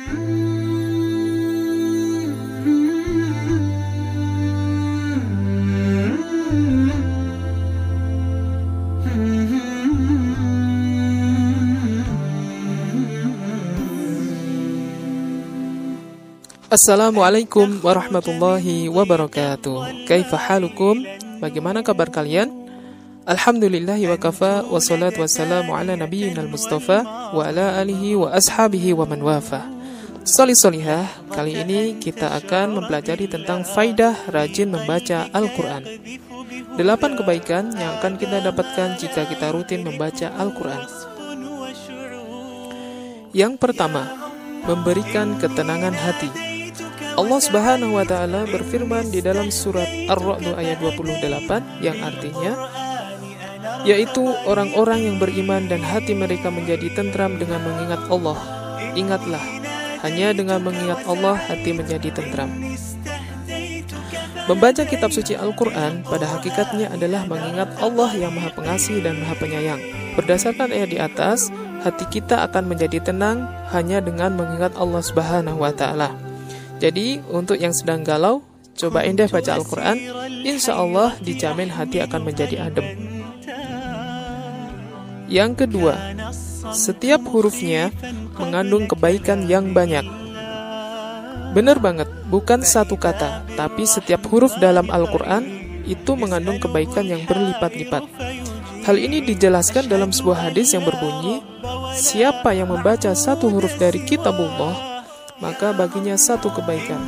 Assalamualaikum warahmatullahi wabarakatuh. Kaifa halukum? Bagaimana kabar kalian? Alhamdulillahi wa kafa, wassalatu wassalamu ala nabiyyinal mustafa wa ala alihi wa ashabihi wa man wafa. Solih-solihah, kali ini kita akan mempelajari tentang faidah rajin membaca Al-Quran. 8 kebaikan yang akan kita dapatkan jika kita rutin membaca Al-Quran. Yang pertama, memberikan ketenangan hati. Allah Subhanahu wa Ta'ala berfirman di dalam surat Ar-Ra'd ayat 28 yang artinya, yaitu orang-orang yang beriman dan hati mereka menjadi tentram dengan mengingat Allah. Ingatlah, hanya dengan mengingat Allah hati menjadi tentram. Membaca kitab suci Al-Quran pada hakikatnya adalah mengingat Allah yang Maha Pengasih dan Maha Penyayang. Berdasarkan ayat di atas, hati kita akan menjadi tenang hanya dengan mengingat Allah Subhanahu wa Ta'ala. Jadi, untuk yang sedang galau, cobain deh baca Al-Quran, insya Allah dijamin hati akan menjadi adem. Yang kedua, setiap hurufnya mengandung kebaikan yang banyak. Benar banget, bukan satu kata, tapi setiap huruf dalam Al-Quran itu mengandung kebaikan yang berlipat-lipat. Hal ini dijelaskan dalam sebuah hadis yang berbunyi, siapa yang membaca satu huruf dari kitabullah, maka baginya satu kebaikan,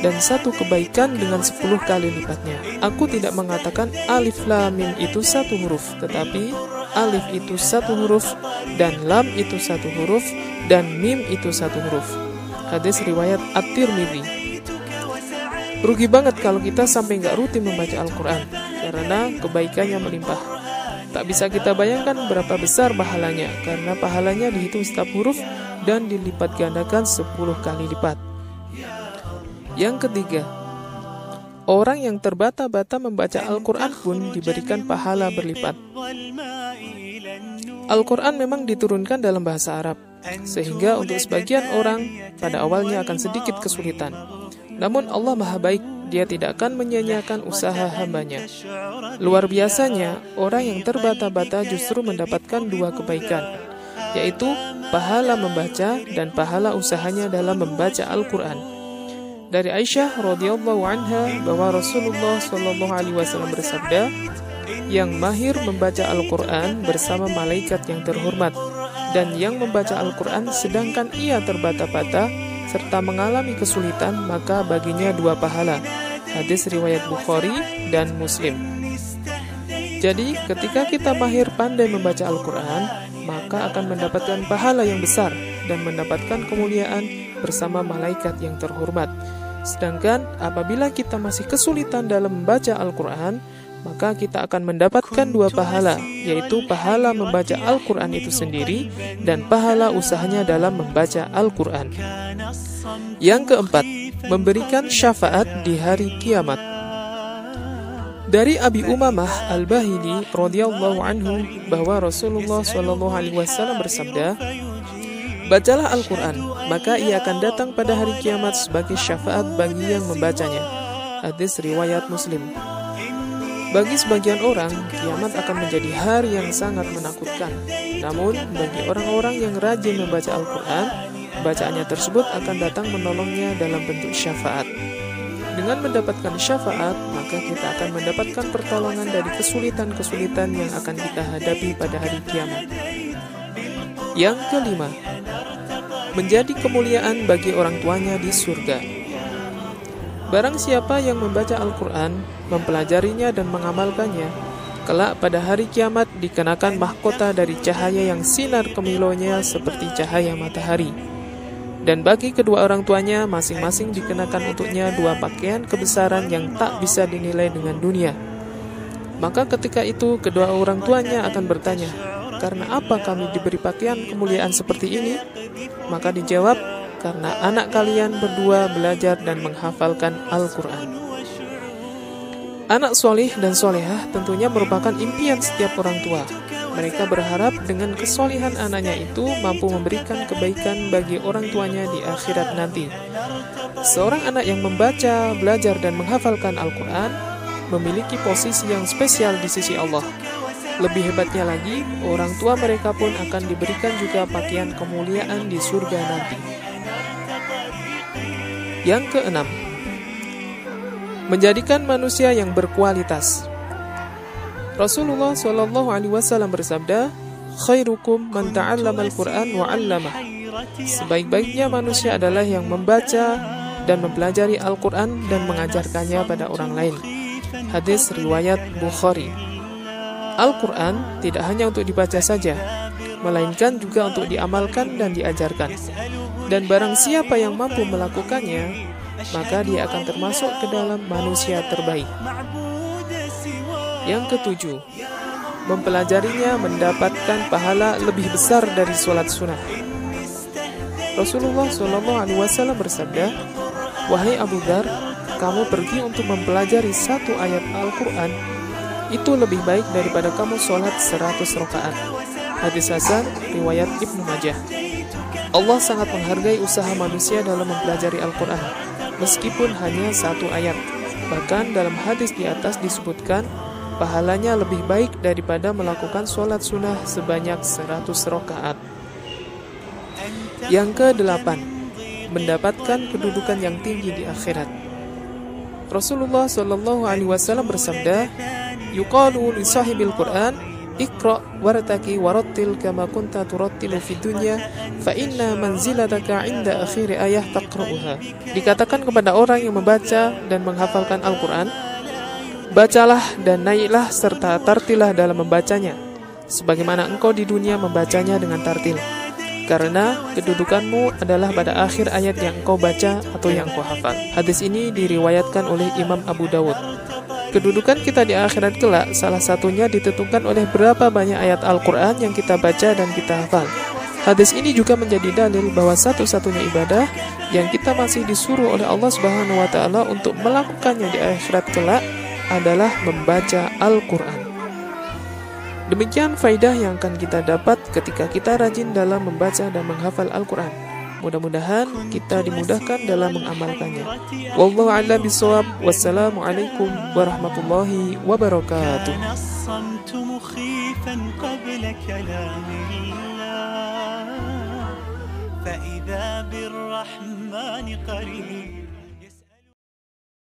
dan satu kebaikan dengan 10 kali lipatnya. Aku tidak mengatakan alif lam mim itu satu huruf, tetapi alif itu satu huruf, dan lam itu satu huruf, dan mim itu satu huruf. Hadis riwayat At-Tirmidzi. Rugi banget kalau kita sampai nggak rutin membaca Al-Quran, karena kebaikannya melimpah. Tak bisa kita bayangkan berapa besar pahalanya, karena pahalanya dihitung setiap huruf dan dilipat gandakan 10 kali lipat. Yang ketiga, orang yang terbata-bata membaca Al-Quran pun diberikan pahala berlipat. Al-Quran memang diturunkan dalam bahasa Arab, sehingga untuk sebagian orang pada awalnya akan sedikit kesulitan. Namun Allah Maha Baik, Dia tidak akan menyia-nyiakan usaha hambanya. Luar biasanya, orang yang terbata-bata justru mendapatkan 2 kebaikan, yaitu pahala membaca dan pahala usahanya dalam membaca Al-Quran. Dari Aisyah radhiyallahu anha bahwa Rasulullah shallallahu alaihi wasallam bersabda, yang mahir membaca Al-Quran bersama malaikat yang terhormat, dan yang membaca Al-Quran sedangkan ia terbata-bata serta mengalami kesulitan, maka baginya 2 pahala. Hadis riwayat Bukhari dan Muslim. Jadi, ketika kita mahir pandai membaca Al-Quran, maka akan mendapatkan pahala yang besar dan mendapatkan kemuliaan bersama malaikat yang terhormat. Sedangkan apabila kita masih kesulitan dalam membaca Al-Quran, maka kita akan mendapatkan 2 pahala, yaitu pahala membaca Al-Quran itu sendiri dan pahala usahanya dalam membaca Al-Quran. Yang keempat, memberikan syafaat di hari kiamat. Dari Abi Umamah Al-Bahili radhiyallahu anhu bahwa Rasulullah shallallahu alaihi wasallam bersabda, bacalah Al-Quran, maka ia akan datang pada hari kiamat sebagai syafaat bagi yang membacanya. Hadis riwayat Muslim. Bagi sebagian orang, kiamat akan menjadi hari yang sangat menakutkan. Namun, bagi orang-orang yang rajin membaca Al-Quran, bacaannya tersebut akan datang menolongnya dalam bentuk syafaat. Dengan mendapatkan syafaat, maka kita akan mendapatkan pertolongan dari kesulitan-kesulitan yang akan kita hadapi pada hari kiamat. Yang kelima, menjadi kemuliaan bagi orang tuanya di surga. Barang siapa yang membaca Al-Quran, mempelajarinya dan mengamalkannya, kelak pada hari kiamat dikenakan mahkota dari cahaya yang sinar kemilonya seperti cahaya matahari. Dan bagi kedua orang tuanya masing-masing dikenakan untuknya 2 pakaian kebesaran yang tak bisa dinilai dengan dunia. Maka ketika itu kedua orang tuanya akan bertanya, karena apa kami diberi pakaian kemuliaan seperti ini? Maka dijawab, karena anak kalian berdua belajar dan menghafalkan Al-Quran. Anak solih dan solehah tentunya merupakan impian setiap orang tua. Mereka berharap dengan kesolihan anaknya itu mampu memberikan kebaikan bagi orang tuanya di akhirat nanti. Seorang anak yang membaca, belajar, dan menghafalkan Al-Quran memiliki posisi yang spesial di sisi Allah. Lebih hebatnya lagi, orang tua mereka pun akan diberikan juga pakaian kemuliaan di surga nanti. Yang keenam, menjadikan manusia yang berkualitas. Rasulullah SAW bersabda, "Khairukum man ta'allama al-Qur'an wa 'allamah." Sebaik-baiknya manusia adalah yang membaca dan mempelajari Al-Quran dan mengajarkannya pada orang lain. Hadis riwayat Bukhari. Al-Quran tidak hanya untuk dibaca saja, melainkan juga untuk diamalkan dan diajarkan. Dan barang siapa yang mampu melakukannya, maka dia akan termasuk ke dalam manusia terbaik. Yang ketujuh, mempelajarinya mendapatkan pahala lebih besar dari sholat sunnah. Rasulullah SAW bersabda, "Wahai Abu Dzar, kamu pergi untuk mempelajari satu ayat Al-Quran, itu lebih baik daripada kamu sholat 100 rakaat." Hadis hasan riwayat Ibnu Majah. Allah sangat menghargai usaha manusia dalam mempelajari Al-Quran, meskipun hanya satu ayat. Bahkan dalam hadis di atas disebutkan, pahalanya lebih baik daripada melakukan sholat sunnah sebanyak 100 rakaat. Yang ke-8, mendapatkan kedudukan yang tinggi di akhirat. Rasulullah SAW bersabda, "Yuqalu li sahibil Qur'an, Iqra wartaki warattil kama kunta turattilu fid dunya, fa inna manzilataka 'inda akhir ayah taqra'uha." Dikatakan kepada orang yang membaca dan menghafalkan Al-Quran, bacalah dan naiklah serta tartilah dalam membacanya, sebagaimana engkau di dunia membacanya dengan tartil. Karena kedudukanmu adalah pada akhir ayat yang engkau baca atau yang engkau hafal. Hadis ini diriwayatkan oleh Imam Abu Dawud. Kedudukan kita di akhirat kelak salah satunya ditentukan oleh berapa banyak ayat Al-Quran yang kita baca dan kita hafal. Hadis ini juga menjadi dalil bahwa satu-satunya ibadah yang kita masih disuruh oleh Allah Subhanahu wa Ta'ala untuk melakukannya di akhirat kelak adalah membaca Al-Quran. Demikian faidah yang akan kita dapat ketika kita rajin dalam membaca dan menghafal Al-Quran. Mudah-mudahan kita dimudahkan dalam mengamalkannya. Wallahu a'lam bishawab. Wassalamualaikum warahmatullahi wabarakatuh. فإذا بالرحمن قريب